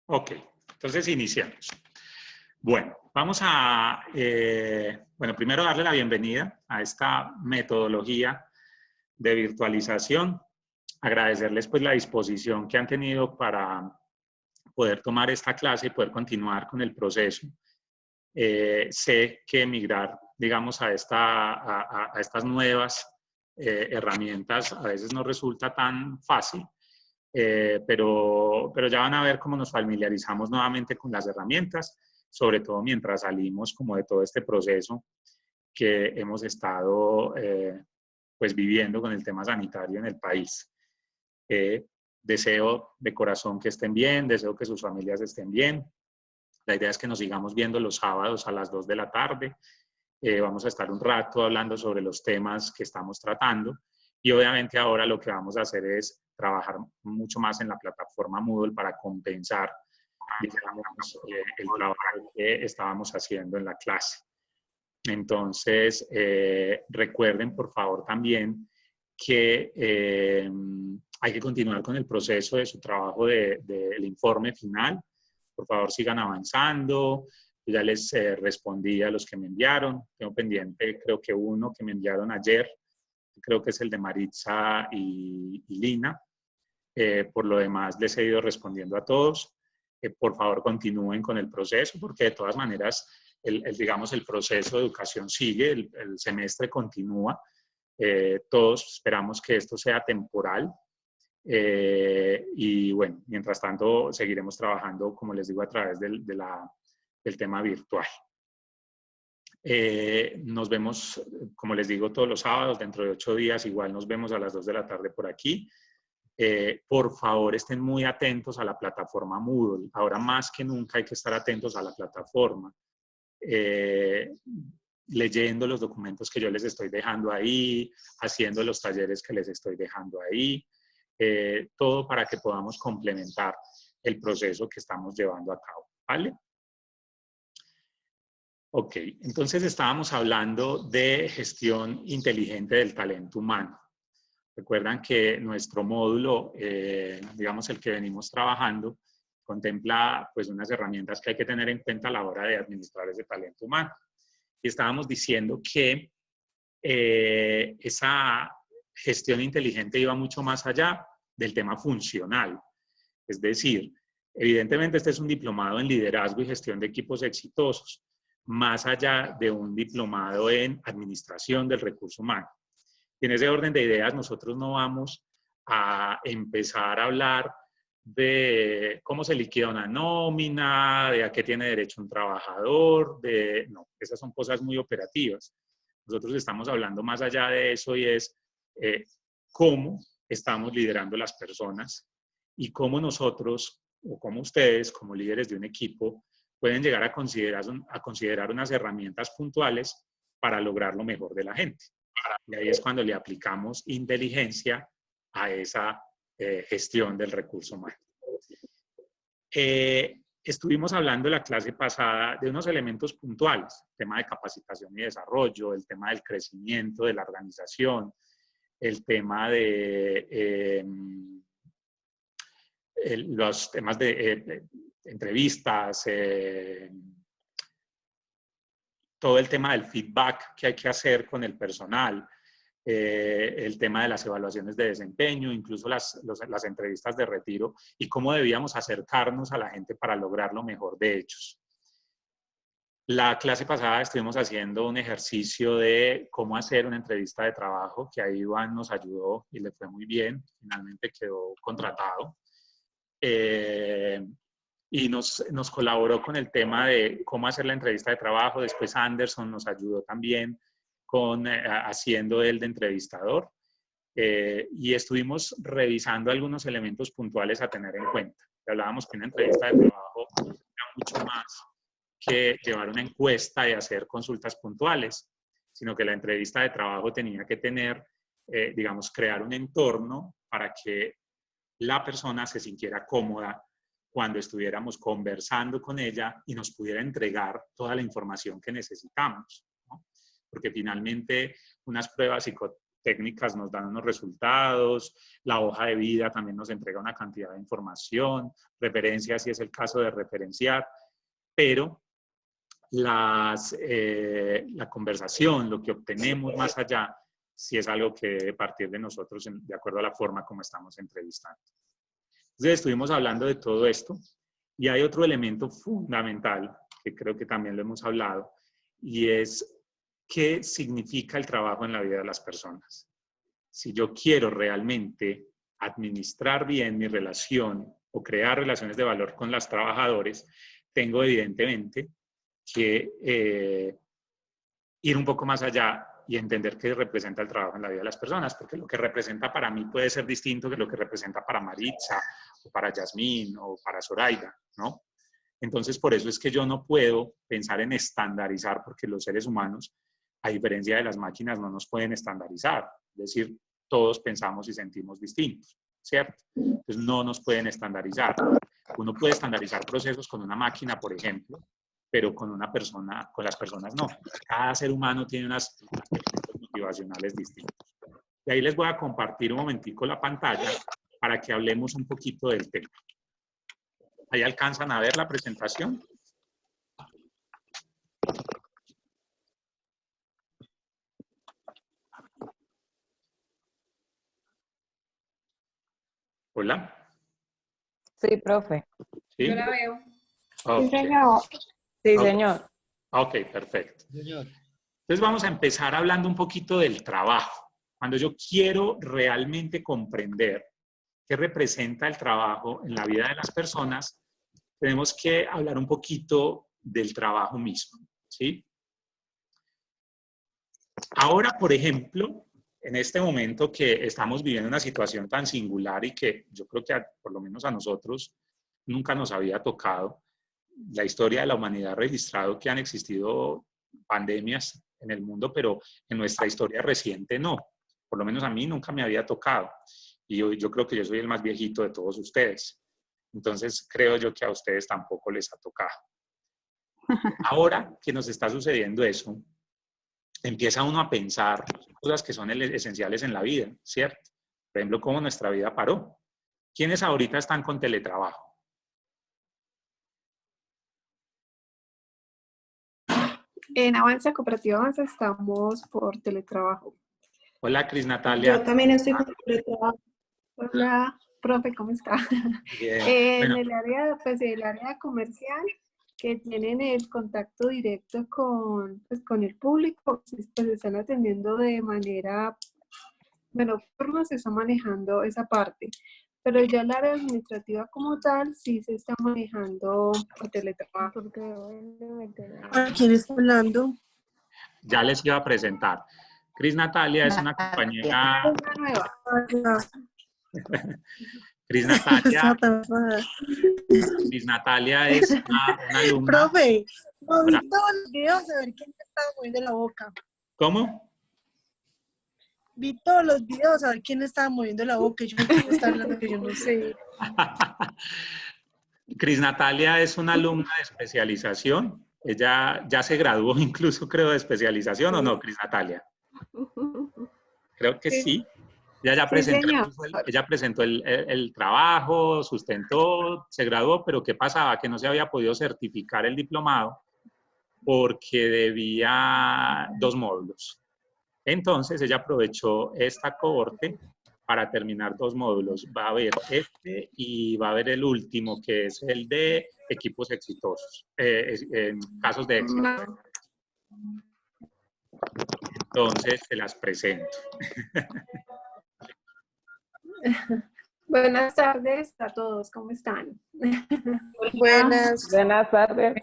Ok, entonces iniciamos. Bueno, vamos a, primero darle la bienvenida a esta metodología de virtualización. Agradecerles pues la disposición que han tenido para poder tomar esta clase y poder continuar con el proceso. Sé que migrar, digamos, a estas nuevas herramientas a veces no resulta tan fácil. Pero ya van a ver cómo nos familiarizamos nuevamente con las herramientas, sobre todo mientras salimos como de todo este proceso que hemos estado pues viviendo con el tema sanitario en el país. Deseo de corazón que estén bien, deseo que sus familias estén bien. La idea es que nos sigamos viendo los sábados a las 2 de la tarde. Vamos a estar un rato hablando sobre los temas que estamos tratando. Y obviamente ahora lo que vamos a hacer es trabajar mucho más en la plataforma Moodle para compensar, digamos, el trabajo que estábamos haciendo en la clase. Entonces, recuerden por favor también que hay que continuar con el proceso de su trabajo del informe final. Por favor, sigan avanzando. Yo ya les respondí a los que me enviaron. Tengo pendiente, creo que uno que me enviaron ayer. Creo que es el de Maritza y Lina. Por lo demás, les he ido respondiendo a todos. Por favor, continúen con el proceso, porque de todas maneras, digamos, el proceso de educación sigue, el semestre continúa. Todos esperamos que esto sea temporal. Y bueno, mientras tanto, seguiremos trabajando, como les digo, a través del tema virtual. Nos vemos, como les digo, todos los sábados, dentro de 8 días, igual nos vemos a las 2 de la tarde por aquí. Por favor, estén muy atentos a la plataforma Moodle. Ahora más que nunca hay que estar atentos a la plataforma. Leyendo los documentos que yo les estoy dejando ahí, haciendo los talleres que les estoy dejando ahí, todo para que podamos complementar el proceso que estamos llevando a cabo, ¿vale? Ok, entonces estábamos hablando de gestión inteligente del talento humano. Recuerdan que nuestro módulo, digamos el que venimos trabajando, contempla pues unas herramientas que hay que tener en cuenta a la hora de administrar ese talento humano. Y estábamos diciendo que esa gestión inteligente iba mucho más allá del tema funcional. Es decir, evidentemente este es un diplomado en liderazgo y gestión de equipos exitosos, más allá de un diplomado en administración del recurso humano. Y en ese orden de ideas nosotros no vamos a empezar a hablar de cómo se liquida una nómina, de a qué tiene derecho un trabajador, no, esas son cosas muy operativas. Nosotros estamos hablando más allá de eso y es cómo estamos liderando las personas y cómo nosotros o cómo ustedes como líderes de un equipo pueden llegar a considerar unas herramientas puntuales para lograr lo mejor de la gente. Y ahí es cuando le aplicamos inteligencia a esa gestión del recurso humano. Estuvimos hablando en la clase pasada de unos elementos puntuales, el tema de capacitación y desarrollo, el tema del crecimiento de la organización, el tema de los temas de entrevistas, todo el tema del feedback que hay que hacer con el personal, el tema de las evaluaciones de desempeño, incluso las entrevistas de retiro y cómo debíamos acercarnos a la gente para lograr lo mejor de ellos. La clase pasada estuvimos haciendo un ejercicio de cómo hacer una entrevista de trabajo, que ahí Iván nos ayudó y le fue muy bien, finalmente quedó contratado. Y nos colaboró con el tema de cómo hacer la entrevista de trabajo. Después Anderson nos ayudó también haciendo él de entrevistador. Y estuvimos revisando algunos elementos puntuales a tener en cuenta. Hablábamos que una entrevista de trabajo era mucho más que llevar una encuesta y hacer consultas puntuales, sino que la entrevista de trabajo tenía que tener, digamos, crear un entorno para que la persona se sintiera cómoda cuando estuviéramos conversando con ella y nos pudiera entregar toda la información que necesitamos, ¿no? Porque finalmente unas pruebas técnicas nos dan unos resultados, la hoja de vida también nos entrega una cantidad de información, referencias si es el caso de referenciar, pero la conversación, lo que obtenemos más allá, sí es algo que debe partir de nosotros de acuerdo a la forma como estamos entrevistando. Entonces estuvimos hablando de todo esto y hay otro elemento fundamental que creo que también lo hemos hablado y es qué significa el trabajo en la vida de las personas. Si yo quiero realmente administrar bien mi relación o crear relaciones de valor con los trabajadores, tengo evidentemente que ir un poco más allá y entender qué representa el trabajo en la vida de las personas, porque lo que representa para mí puede ser distinto que lo que representa para Maritza, o para Yasmín, o para Zoraida, ¿no? Entonces, por eso es que yo no puedo pensar en estandarizar, porque los seres humanos, a diferencia de las máquinas, no nos pueden estandarizar. Es decir, todos pensamos y sentimos distintos, ¿cierto? Entonces, no nos pueden estandarizar. Uno puede estandarizar procesos con una máquina, por ejemplo, pero con una persona, con las personas no. Cada ser humano tiene unas aspectos motivacionales distintos. Y ahí les voy a compartir un momentico la pantalla para que hablemos un poquito del tema. ¿Ahí alcanzan a ver la presentación? Hola. Sí, profe. ¿Sí? Yo la veo. Okay. Sí, señor. Sí, Ok. señor. Ok, perfecto. Señor. Entonces vamos a empezar hablando un poquito del trabajo. Cuando yo quiero realmente comprender qué representa el trabajo en la vida de las personas, tenemos que hablar un poquito del trabajo mismo, ¿sí? Ahora, por ejemplo, en este momento que estamos viviendo una situación tan singular y que yo creo que por lo menos a nosotros nunca nos había tocado, la historia de la humanidad ha registrado que han existido pandemias en el mundo, pero en nuestra historia reciente no. Por lo menos a mí nunca me había tocado. Y yo creo que yo soy el más viejito de todos ustedes. Entonces, creo yo que a ustedes tampoco les ha tocado. Ahora que nos está sucediendo eso, empieza uno a pensar cosas que son esenciales en la vida, ¿cierto? Por ejemplo, cómo nuestra vida paró. ¿Quiénes ahorita están con teletrabajo? En Avanza Cooperativa Avanza estamos por teletrabajo. Hola, Cris Natalia. Yo también estoy con teletrabajo. Hola, profe, ¿cómo está? Bien. En Bueno, el área, pues el área comercial, que tienen el contacto directo con, pues, con el público, pues están atendiendo de manera, bueno, por no se está manejando esa parte. Pero ya el área administrativa como tal, sí se está manejando por teletrabajo. ¿A quién está hablando? ya les iba a presentar. Cris Natalia es una compañera. Una nueva. Cris Natalia, Está tan rara. Cris Natalia es una alumna. Profe, no vi Hola. todos los videos a ver quién me estaba moviendo la boca. ¿Cómo? Vi todos los videos a ver quién estaba moviendo la boca. Y yo no quiero estar hablando que yo no sé. Cris Natalia es una alumna de especialización. Ella ya se graduó incluso, creo, de especialización, ¿o no, Cris Natalia? Creo que sí. Ella ya Sí, presentó, señor. ella presentó el trabajo, sustentó, se graduó, pero ¿qué pasaba? Que no se había podido certificar el diplomado porque debía 2 módulos. Entonces, ella aprovechó esta cohorte para terminar 2 módulos. Va a haber este y va a haber el último, que es el de equipos exitosos, casos de éxito. Entonces, se las presento. Buenas tardes a todos, ¿cómo están? Buenas. Buenas tardes.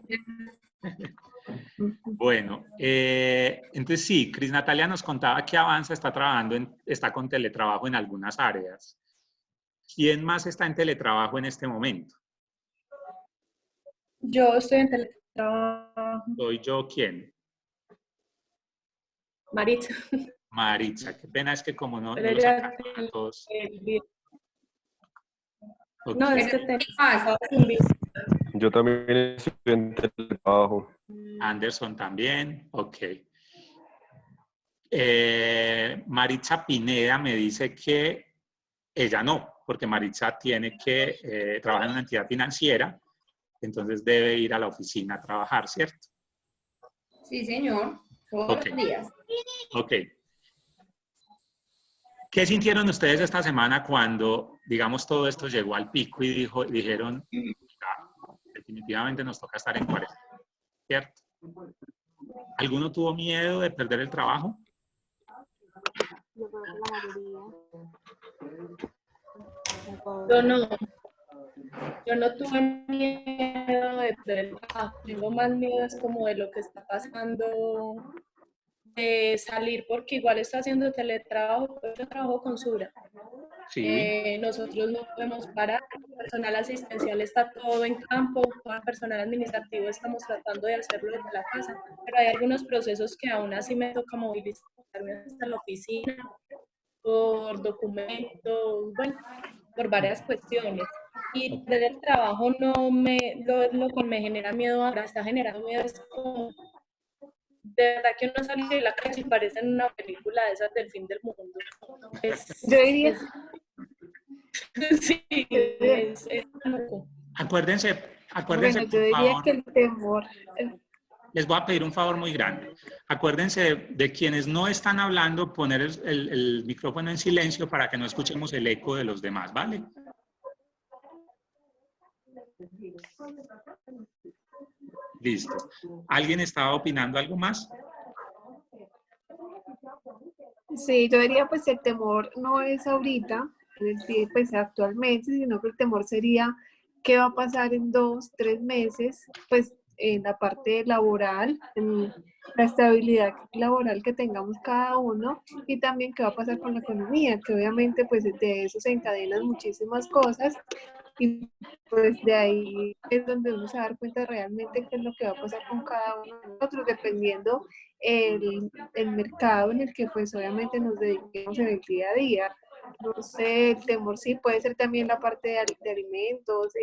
Bueno, entonces sí, Cris Natalia nos contaba que Avanza está trabajando, está con teletrabajo en algunas áreas. ¿Quién más está en teletrabajo en este momento? Yo estoy en teletrabajo. ¿Soy yo quién? Maritza. Maritza. Qué pena es que como no Pero los ya alcanzo a todos. Ok. No, es que te estaba sin video. Yo también estoy en teletrabajo. Anderson también. Ok. Maritza Pineda me dice que ella no, porque Maritza tiene que trabajar en una entidad financiera, entonces debe ir a la oficina a trabajar, ¿cierto? Sí, señor. Todos los días. Ok. ¿Qué sintieron ustedes esta semana cuando, digamos, todo esto llegó al pico y dijeron, definitivamente nos toca estar en cuarentena, ¿cierto? ¿Alguno tuvo miedo de perder el trabajo? Yo no tuve miedo de perder el trabajo. Tengo más miedo es como de lo que está pasando, de salir, porque igual está haciendo teletrabajo, pero yo trabajo con Sura. Sí. Nosotros no podemos parar, el personal asistencial está todo en campo, todo el personal administrativo estamos tratando de hacerlo desde la casa, pero hay algunos procesos que aún así me toca movilizarme hasta la oficina, por documentos, bueno, por varias cuestiones. Y del trabajo lo que me genera miedo ahora, está generando miedo, es como, de verdad que uno sale de la calle y parece en una película de esas del fin del mundo. Yo diría... Sí, es loco. Acuérdense Bueno, yo por diría favor, que el temor... les voy a pedir un favor muy grande. Acuérdense de quienes no están hablando, poner el micrófono en silencio para que no escuchemos el eco de los demás, ¿vale? Listo. ¿Alguien estaba opinando algo más? Sí, yo diría pues el temor no es ahorita, pues actualmente, sino que el temor sería qué va a pasar en 2, 3 meses, pues en la parte laboral, en la estabilidad laboral que tengamos cada uno y también qué va a pasar con la economía, que obviamente pues de eso se encadenan muchísimas cosas y pues de ahí es donde uno se va a dar cuenta realmente qué es lo que va a pasar con cada uno de nosotros, dependiendo el mercado en el que pues obviamente nos dediquemos en el día a día. No sé, el temor sí puede ser también la parte de alimentos,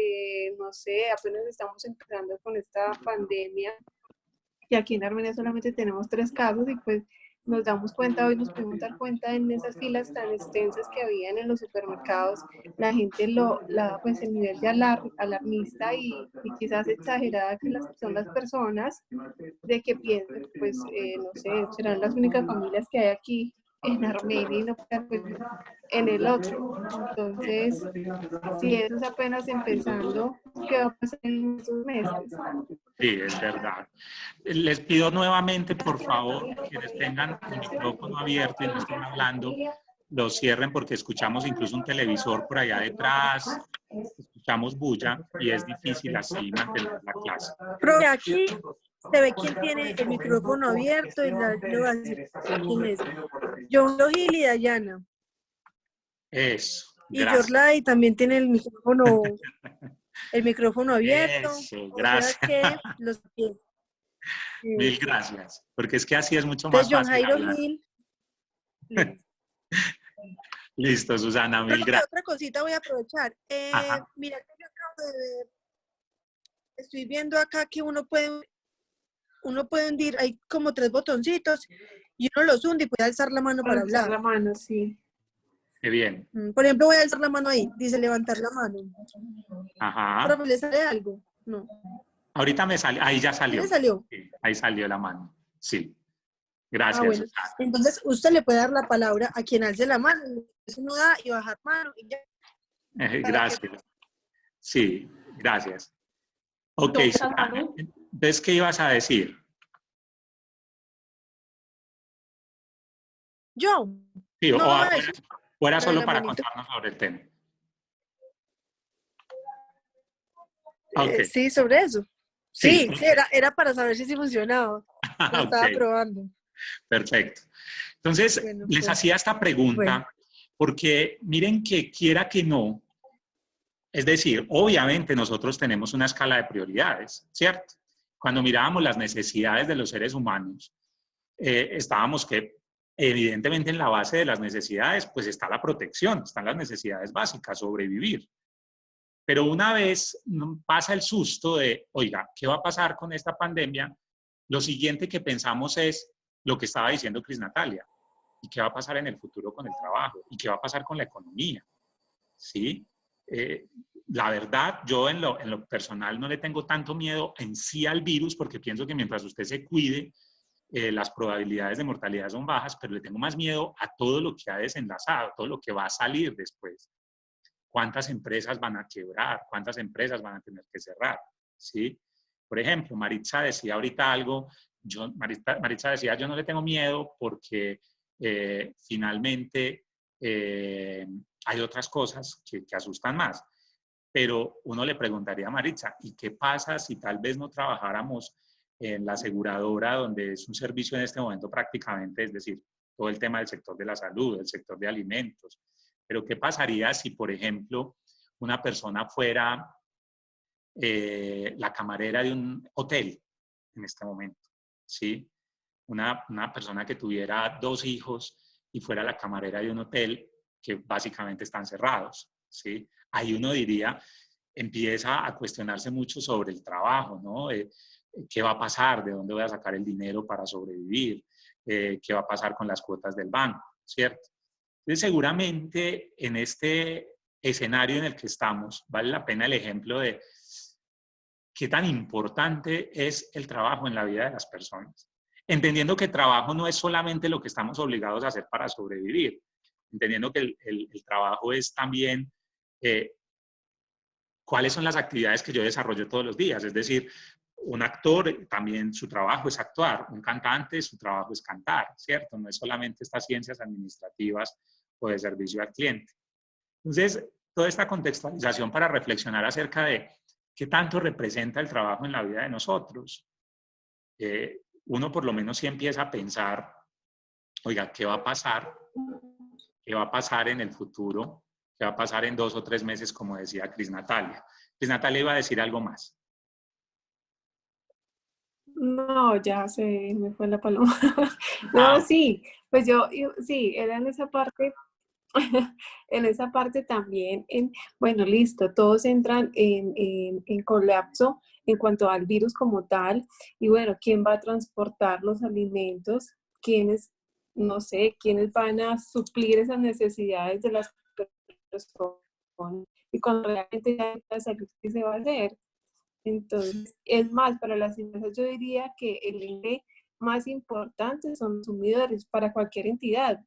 no sé, apenas estamos empezando con esta pandemia y aquí en Armenia solamente tenemos 3 casos y pues nos damos cuenta, hoy nos pudimos dar cuenta en esas filas tan extensas que habían en los supermercados, la gente pues el nivel de alarmista y quizás exagerada que son las personas, de que piensan, pues, no sé, serán las únicas familias que hay aquí en Armenia y no pues, en el otro. Entonces, si eso es apenas empezando, ¿qué va a pasar en esos meses? Sí, es verdad. Les pido nuevamente, por favor, quienes tengan el micrófono abierto y no estén hablando, lo cierren porque escuchamos incluso un televisor por allá detrás, escuchamos bulla y es difícil así mantener la clase. Profe, aquí se ve quién tiene el micrófono abierto y le voy a decir quién es. John Gil y Dayana. Eso, Y gracias. Yorlai también tiene el micrófono abierto. Eso, O gracias. sea que los que... Mil gracias, porque es que así es mucho más Entonces, John fácil Jairo hablar. Gil. Listo. Listo, Susana, mil Profe, gracias. otra cosita voy a aprovechar. Ajá. Mira que yo acabo de ver, estoy viendo acá que uno puede hundir, hay como 3 botoncitos y uno los hunde y puede alzar la mano para Alzar hablar. la mano, sí. Qué bien. Por ejemplo, voy a alzar la mano ahí, dice levantar la mano. Ajá. Profe, ¿le sale algo? No. Ahorita me salió, ahí ya ¿Sí salió. le salió? Sí, ahí salió la mano. Sí. Gracias, Bueno. Susana. Entonces, usted le puede dar la palabra a quien alce la mano. Eso uno da y bajar mano y ya. Gracias. Sí, gracias. Ok, Susana. Entonces, ¿qué ibas a decir? ¿Yo? Sí, No, o era solo la para manito. contarnos sobre el tema. Okay. Sí, sobre eso. Sí, Sí, era para saber si funcionaba. Lo estaba okay. probando. Perfecto. Entonces, Bueno, les pues, hacía esta pregunta porque miren que quiera que no, es decir, obviamente nosotros tenemos una escala de prioridades, ¿cierto? Cuando mirábamos las necesidades de los seres humanos, estábamos que evidentemente en la base de las necesidades pues está la protección, están las necesidades básicas, sobrevivir. Pero una vez pasa el susto de, oiga, ¿qué va a pasar con esta pandemia? Lo siguiente que pensamos es lo que estaba diciendo Cris Natalia. ¿Y qué va a pasar en el futuro con el trabajo? ¿Y qué va a pasar con la economía? ¿Sí? La verdad, yo en lo personal no le tengo tanto miedo en sí al virus, porque pienso que mientras usted se cuide, las probabilidades de mortalidad son bajas, pero le tengo más miedo a todo lo que ha desenlazado, todo lo que va a salir después. ¿Cuántas empresas van a quebrar? ¿Cuántas empresas van a tener que cerrar? ¿Sí? Por ejemplo, Maritza decía ahorita algo, Maritza decía, yo no le tengo miedo porque finalmente hay otras cosas que asustan más. Pero uno le preguntaría a Maritza, ¿y qué pasa si tal vez no trabajáramos en la aseguradora, donde es un servicio en este momento prácticamente, es decir, todo el tema del sector de la salud, el sector de alimentos? Pero ¿qué pasaría si, por ejemplo, una persona fuera la camarera de un hotel en este momento? ¿Sí? Una persona que tuviera 2 hijos y fuera la camarera de un hotel que básicamente están cerrados, ¿sí? Ahí uno diría, empieza a cuestionarse mucho sobre el trabajo, ¿no? ¿Qué va a pasar? ¿De dónde voy a sacar el dinero para sobrevivir? ¿Qué va a pasar con las cuotas del banco? ¿Cierto? Entonces, seguramente en este escenario en el que estamos, vale la pena el ejemplo de qué tan importante es el trabajo en la vida de las personas. Entendiendo que el trabajo no es solamente lo que estamos obligados a hacer para sobrevivir, entendiendo que el trabajo es también cuáles son las actividades que yo desarrollo todos los días. Es decir, un actor también su trabajo es actuar, un cantante su trabajo es cantar, ¿cierto? No es solamente estas ciencias administrativas o de servicio al cliente. Entonces, toda esta contextualización para reflexionar acerca de qué tanto representa el trabajo en la vida de nosotros. Uno por lo menos sí empieza a pensar, oiga, ¿qué va a pasar? ¿Qué va a pasar en el futuro? ¿Qué va a pasar en 2 o 3 meses, como decía Cris Natalia? Cris Natalia iba a decir algo más. No, ya se me fue la paloma. No, sí, pues sí, era en esa parte, en esa parte también, bueno, listo, todos entran en colapso en cuanto al virus como tal, y bueno, ¿quién va a transportar los alimentos? ¿Quiénes, no sé, quiénes van a suplir esas necesidades de las personas? Y cuando realmente ya la salud, ¿qué se va a hacer? Entonces, es más, para las empresas yo diría que el ente más importante son los consumidores para cualquier entidad,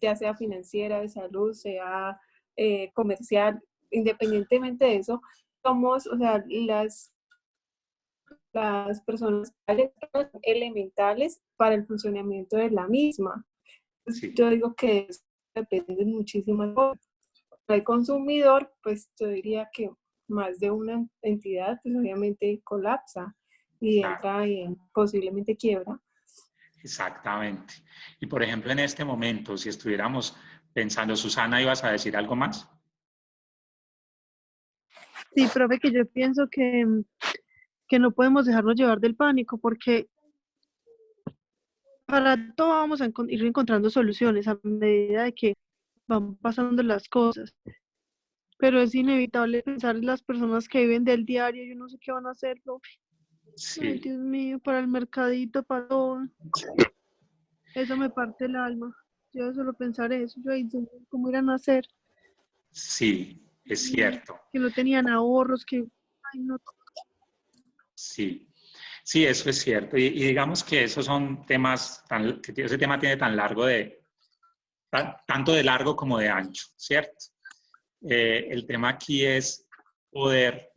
ya sea financiera, de salud, sea comercial, independientemente de eso, somos, o sea, las personas elementales para el funcionamiento de la misma. Sí. Yo digo que eso depende de muchísimas cosas. El consumidor, pues yo diría que más de una entidad, pues obviamente colapsa y Claro. entra en posiblemente quiebra. Exactamente. Y por ejemplo, en este momento, si estuviéramos pensando, Susana, ¿ibas a decir algo más? Sí, profe, que yo pienso que no podemos dejarnos llevar del pánico porque para todo vamos a ir encontrando soluciones a medida de que van pasando las cosas. Pero es inevitable pensar en las personas que viven del diario, yo no sé qué van a hacer, profe. Ay, Sí, Dios mío, para el mercadito, para todo. Eso me parte el alma. Yo de solo pensar eso, yo, ay, Dios mío, ¿cómo irán a hacer? sí, es cierto. Que no tenían ahorros, que, ay, no. Sí, sí, eso es cierto. Y digamos que esos son temas, que ese tema tiene tan largo tanto de largo como de ancho, ¿cierto? El tema aquí es poder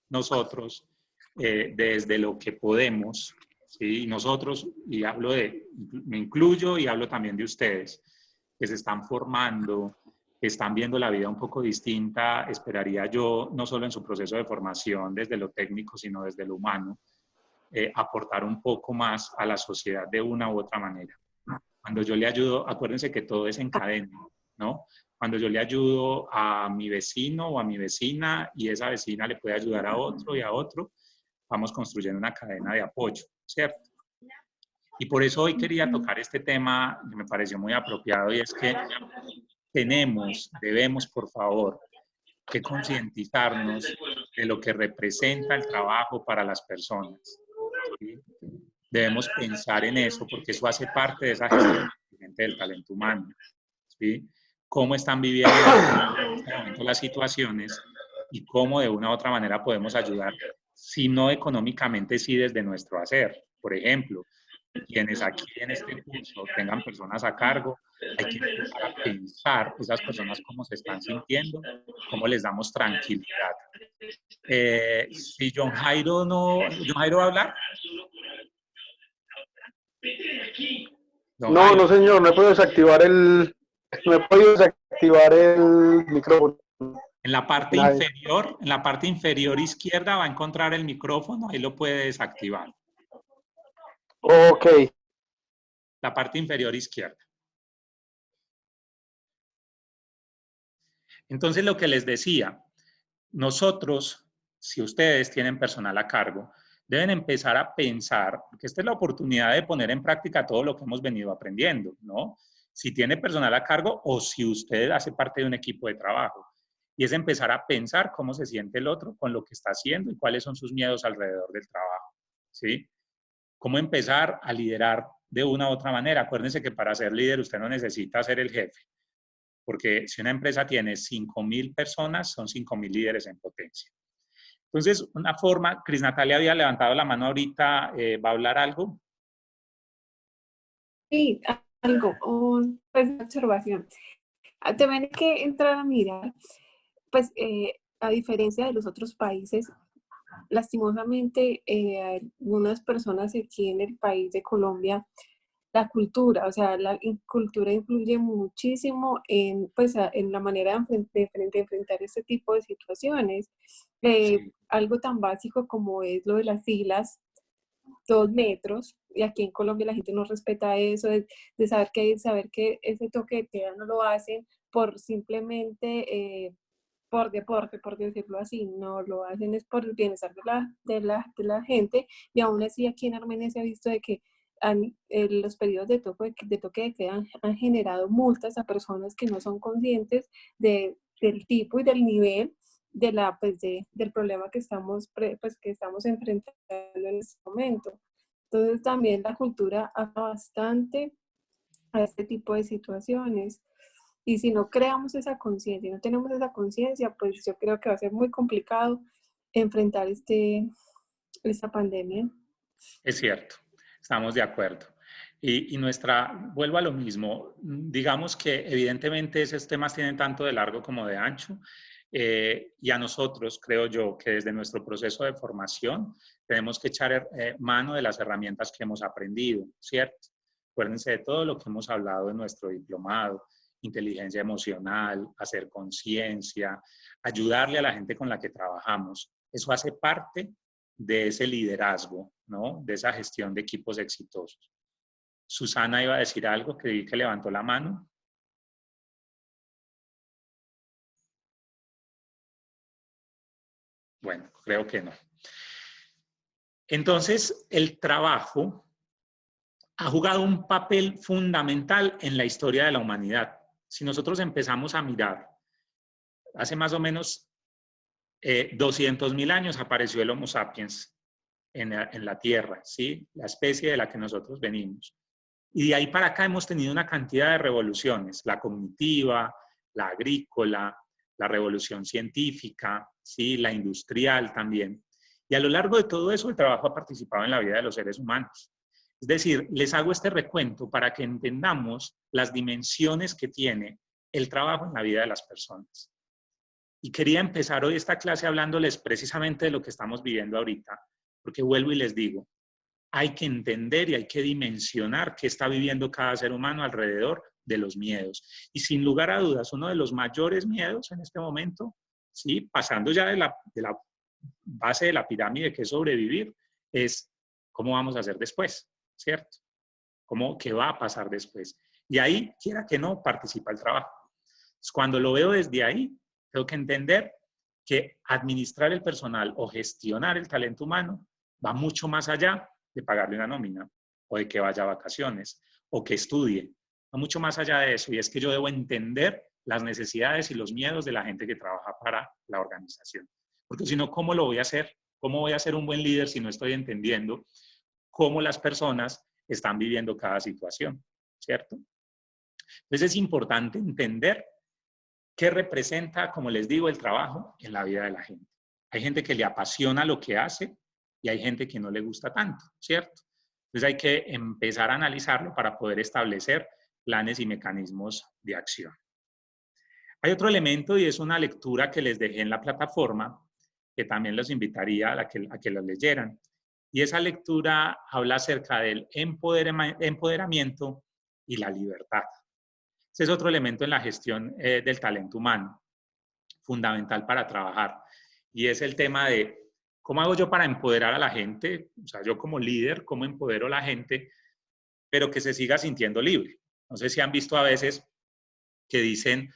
nosotros, desde lo que podemos, ¿sí? Nosotros, y me incluyo y hablo también de ustedes, que se están formando, que están viendo la vida un poco distinta, esperaría yo, no solo en su proceso de formación desde lo técnico, sino desde lo humano, aportar un poco más a la sociedad de una u otra manera. Cuando yo le ayudo, acuérdense que todo es en cadena, ¿no? Cuando yo le ayudo a mi vecino o a mi vecina y esa vecina le puede ayudar a otro y a otro, vamos construyendo una cadena de apoyo, ¿cierto? Y por eso hoy quería tocar este tema que me pareció muy apropiado, y es que debemos, por favor, que concientizarnos de lo que representa el trabajo para las personas, ¿sí? Debemos pensar en eso porque eso hace parte de esa gestión. vicepresidente del talento humano, ¿sí? Cómo están viviendo en este momento las situaciones y cómo de una u otra manera podemos ayudar, si no económicamente, sí desde nuestro hacer. Por ejemplo, quienes aquí en este curso tengan personas a cargo, hay que empezar a pensar esas personas cómo se están sintiendo, cómo les damos tranquilidad. Si John Jairo ¿John Jairo va a hablar? No, no señor, no he podido desactivar el micrófono. En la parte inferior izquierda va a encontrar el micrófono, ahí lo puede desactivar. Ok. La parte inferior izquierda. Entonces, lo que les decía, nosotros, si ustedes tienen personal a cargo, deben empezar a pensar, porque esta es la oportunidad de poner en práctica todo lo que hemos venido aprendiendo, ¿no? Si tiene personal a cargo o si usted hace parte de un equipo de trabajo. Y es empezar a pensar cómo se siente el otro con lo que está haciendo y cuáles son sus miedos alrededor del trabajo, ¿sí? Cómo empezar a liderar de una u otra manera. Acuérdense que para ser líder usted no necesita ser el jefe, porque si una empresa tiene 5.000 personas, son 5.000 líderes en potencia. Entonces, una forma, Cris Natalia había levantado la mano ahorita, ¿va a hablar algo? Sí, algo, pues una observación. También hay que entrar a mirar, pues a diferencia de los otros países, lastimosamente algunas personas aquí en el país de Colombia, la cultura, o sea, la cultura influye muchísimo en, pues, en la manera de enfrentar este tipo de situaciones. Sí. Algo tan básico como es lo de las filas, 2 metros, y aquí en Colombia la gente no respeta eso, de saber que ese toque de queda no lo hacen por simplemente, por deporte, por decirlo así, no lo hacen es por el bienestar de la gente, y aún así aquí en Armenia se ha visto de que los periodos de toque de queda han generado multas a personas que no son conscientes del tipo y del nivel de del problema que que estamos enfrentando en este momento. Entonces también la cultura afecta bastante a este tipo de situaciones. Y si no creamos esa conciencia, no tenemos esa conciencia, pues yo creo que va a ser muy complicado enfrentar esta pandemia. Es cierto, estamos de acuerdo. Y vuelvo a lo mismo, digamos que evidentemente esos temas tienen tanto de largo como de ancho, y a nosotros, creo yo, que desde nuestro proceso de formación tenemos que echar mano de las herramientas que hemos aprendido, ¿cierto? Acuérdense de todo lo que hemos hablado en nuestro diplomado, inteligencia emocional, hacer conciencia, ayudarle a la gente con la que trabajamos. Eso hace parte de ese liderazgo, ¿no? De esa gestión de equipos exitosos. Susana iba a decir algo, que vi que levantó la mano. Bueno, creo que no. Entonces, el trabajo ha jugado un papel fundamental en la historia de la humanidad. Si nosotros empezamos a mirar, hace más o menos 200.000 años apareció el Homo sapiens en la Tierra, ¿sí? La especie de la que nosotros venimos. Y de ahí para acá hemos tenido una cantidad de revoluciones, la cognitiva, la agrícola, la revolución científica, ¿sí? La industrial también. Y a lo largo de todo eso el trabajo ha participado en la vida de los seres humanos. Es decir, les hago este recuento para que entendamos las dimensiones que tiene el trabajo en la vida de las personas. Y quería empezar hoy esta clase hablándoles precisamente de lo que estamos viviendo ahorita, porque vuelvo y les digo, hay que entender y hay que dimensionar qué está viviendo cada ser humano alrededor de los miedos. Y sin lugar a dudas, uno de los mayores miedos en este momento, ¿sí? Pasando ya de la base de la pirámide, que es sobrevivir, es cómo vamos a hacer después, ¿cierto? ¿Qué va a pasar después? Y ahí, quiera que no, participa el trabajo. Entonces, cuando lo veo desde ahí, tengo que entender que administrar el personal o gestionar el talento humano va mucho más allá de pagarle una nómina, o de que vaya a vacaciones, o que estudie. Va mucho más allá de eso, y es que yo debo entender las necesidades y los miedos de la gente que trabaja para la organización. Porque si no, ¿cómo lo voy a hacer? ¿Cómo voy a ser un buen líder si no estoy entendiendo cómo las personas están viviendo cada situación? ¿Cierto? Entonces es importante entender qué representa, como les digo, el trabajo en la vida de la gente. Hay gente que le apasiona lo que hace y hay gente que no le gusta tanto, ¿cierto? Entonces hay que empezar a analizarlo para poder establecer planes y mecanismos de acción. Hay otro elemento y es una lectura que les dejé en la plataforma, que también los invitaría a que lo leyeran. Y esa lectura habla acerca del empoderamiento y la libertad. Ese es otro elemento en la gestión del talento humano, fundamental para trabajar. Y es el tema de cómo hago yo para empoderar a la gente, o sea, yo como líder, cómo empodero a la gente, pero que se siga sintiendo libre. No sé si han visto a veces que dicen,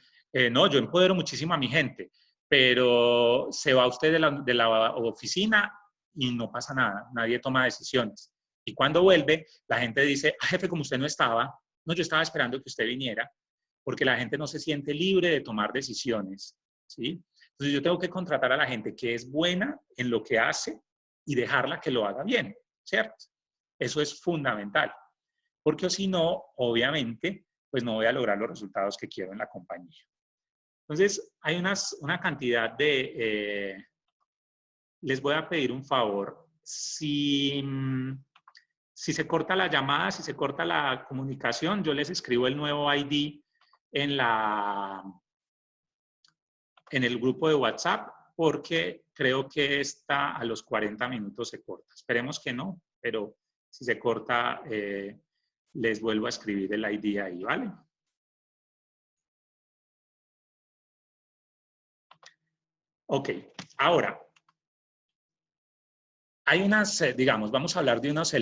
no, yo empodero muchísimo a mi gente, pero se va usted de la oficina y no pasa nada, nadie toma decisiones. Y cuando vuelve, la gente dice, jefe, como usted no estaba, no, yo estaba esperando que usted viniera, porque la gente no se siente libre de tomar decisiones, ¿sí? Entonces yo tengo que contratar a la gente que es buena en lo que hace y dejarla que lo haga bien, ¿cierto? Eso es fundamental, porque si no, obviamente, pues no voy a lograr los resultados que quiero en la compañía. Entonces, hay una cantidad de... les voy a pedir un favor. Si se corta la llamada, si se corta la comunicación, yo les escribo el nuevo ID en el grupo de WhatsApp, porque creo que está a los 40 minutos se corta. Esperemos que no, pero si se corta, les vuelvo a escribir el ID ahí, ¿vale? Ok, ahora, hay unas, digamos, vamos a hablar de unos